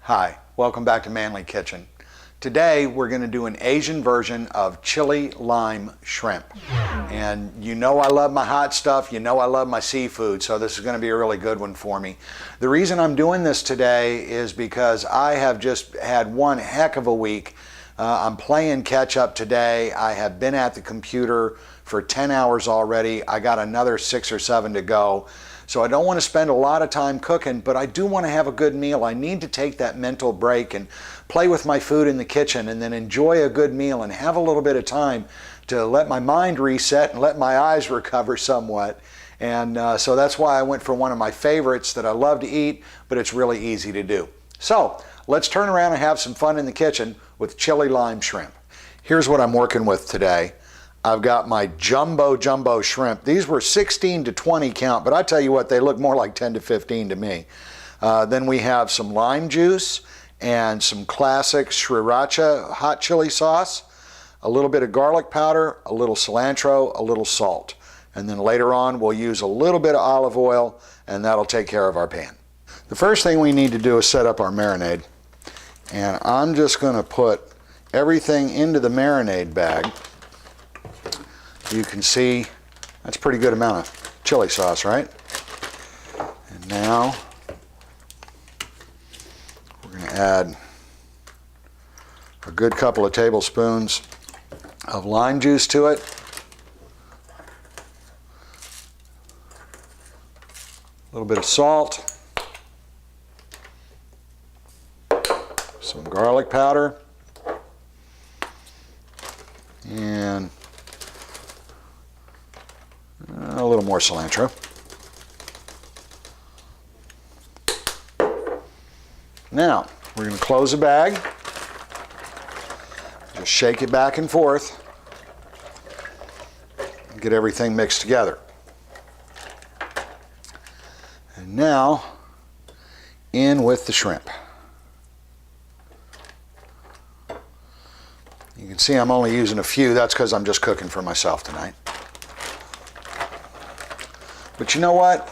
Hi, welcome back to Manly Kitchen. Today we're going to do an Asian version of chili lime shrimp. And you know I love my hot stuff, you know I love my seafood, so this is going to be a really good one for me. The reason I'm doing this today is because I have just had one heck of a week. I'm playing catch up today. I have been at the computer for 10 hours already. I got another 6 or 7 to go. So I don't want to spend a lot of time cooking, but I do want to have a good meal. I need to take that mental break and play with my food in the kitchen and then enjoy a good meal and have a little bit of time to let my mind reset and let my eyes recover somewhat. And so that's why I went for one of my favorites that I love to eat, but it's really easy to do. So let's turn around and have some fun in the kitchen with chili lime shrimp. Here's what I'm working with today. I've got my jumbo shrimp. These were 16 to 20 count, but I tell you what, they look more like 10 to 15 to me. Then we have some lime juice and some classic sriracha hot chili sauce, a little bit of garlic powder, a little cilantro, a little salt. And then later on, we'll use a little bit of olive oil, and that'll take care of our pan. The first thing we need to do is set up our marinade. And I'm just going to put everything into the marinade bag. You can see that's a pretty good amount of chili sauce, right? And now we're going to add a good couple of tablespoons of lime juice to it. A little bit of salt. Some garlic powder. And a little more cilantro. Now, we're going to close the bag. Just shake it back and forth. And get everything mixed together. And now, in with the shrimp. You can see I'm only using a few. That's because I'm just cooking for myself tonight. But you know what?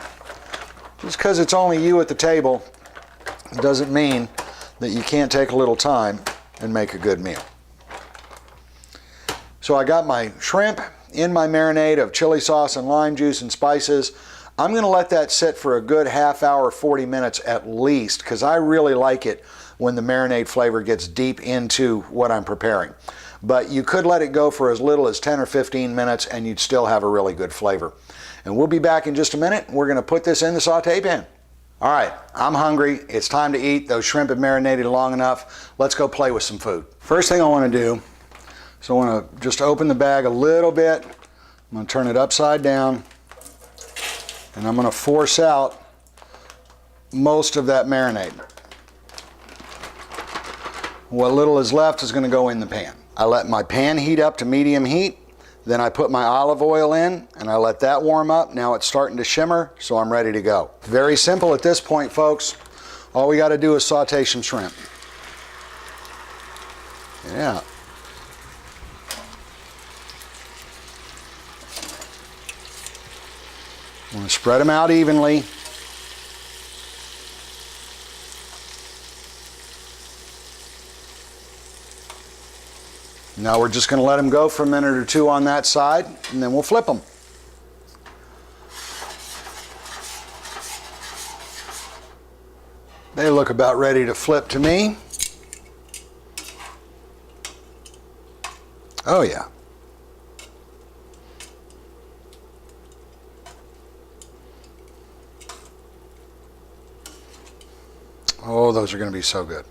Just because it's only you at the table doesn't mean that you can't take a little time and make a good meal. So I got my shrimp in my marinade of chili sauce and lime juice and spices. I'm going to let that sit for a good half hour, 40 minutes at least, because I really like it when the marinade flavor gets deep into what I'm preparing. But you could let it go for as little as 10 or 15 minutes and you'd still have a really good flavor. And we'll be back in just a minute. We're going to put this in the saute pan. All right, I'm hungry. It's time to eat. Those shrimp have marinated long enough. Let's go play with some food. First thing I want to do is I want to just open the bag a little bit. I'm going to turn it upside down. And I'm going to force out most of that marinade. What little is left is going to go in the pan. I let my pan heat up to medium heat. Then I put my olive oil in and I let that warm up. Now it's starting to shimmer, so I'm ready to go. Very simple at this point, folks. All we got to do is saute some shrimp. Yeah. I'm going to spread them out evenly. Now we're just going to let them go for a minute or two on that side, and then we'll flip them. They look about ready to flip to me. Oh yeah. Oh, those are going to be so good.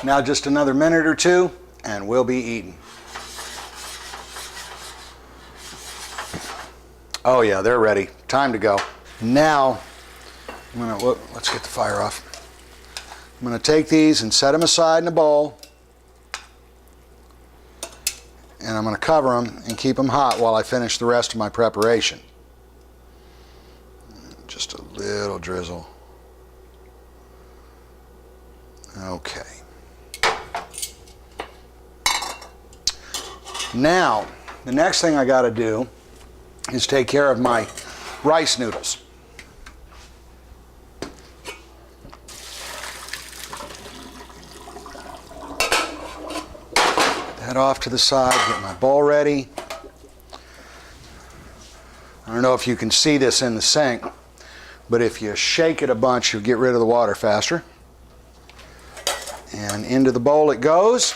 Now just another minute or two and we'll be eating. Oh yeah, they're ready. Time to go. Now, let's get the fire off. I'm going to take these and set them aside in a bowl. And I'm going to cover them and keep them hot while I finish the rest of my preparation. Just a little drizzle. Okay. Now, the next thing I got to do is take care of my rice noodles. That off to the side, get my bowl ready. I don't know if you can see this in the sink, but if you shake it a bunch, you'll get rid of the water faster. And into the bowl it goes.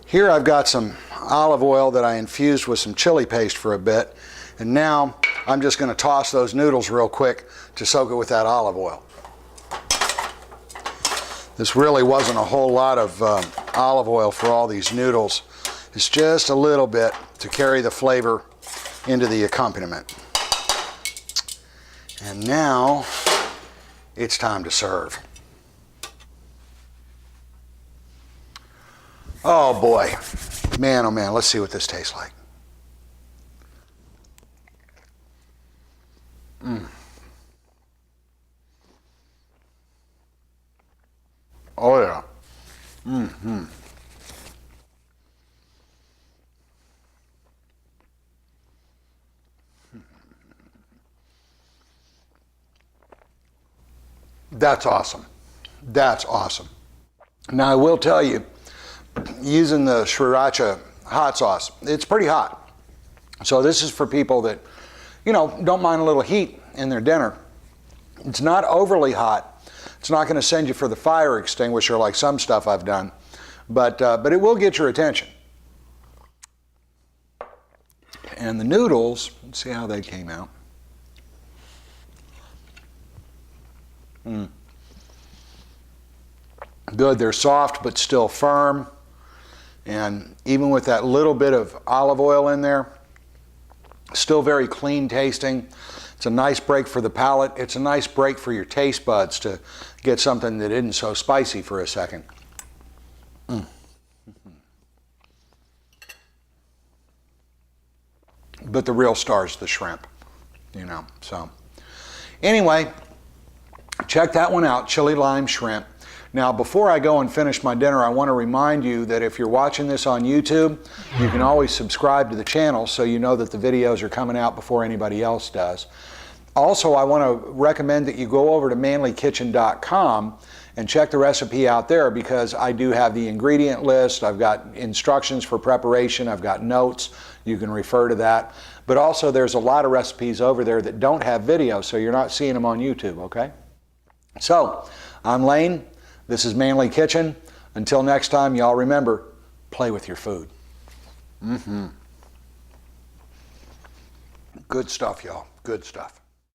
Here I've got some olive oil that I infused with some chili paste for a bit. And now I'm just going to toss those noodles real quick to soak it with that olive oil. This really wasn't a whole lot of olive oil for all these noodles. It's just a little bit to carry the flavor into the accompaniment. And now it's time to serve. Oh boy, man, oh man, let's see what this tastes like. Oh yeah. That's awesome. That's awesome. Now I will tell you, using the sriracha hot sauce, it's pretty hot. So this is for people that, you know, don't mind a little heat in their dinner. It's not overly hot. It's not going to send you for the fire extinguisher like some stuff I've done, but it will get your attention. And the noodles, let's see how they came out. Good, they're soft but still firm. And even with that little bit of olive oil in there, still very clean tasting. It's a nice break for the palate. It's a nice break for your taste buds to get something that isn't so spicy for a second. But the real star is the shrimp, you know. So anyway, check that one out, chili lime shrimp. Now, before I go and finish my dinner, I want to remind you that if you're watching this on YouTube, you can always subscribe to the channel so you know that the videos are coming out before anybody else does. Also, I want to recommend that you go over to manlykitchen.com and check the recipe out there, because I do have the ingredient list. I've got instructions for preparation. I've got notes. You can refer to that. But also, there's a lot of recipes over there that don't have video, so you're not seeing them on YouTube, okay? So, I'm Lane. This is Manly Kitchen. Until next time, y'all remember, play with your food. Good stuff, y'all. Good stuff.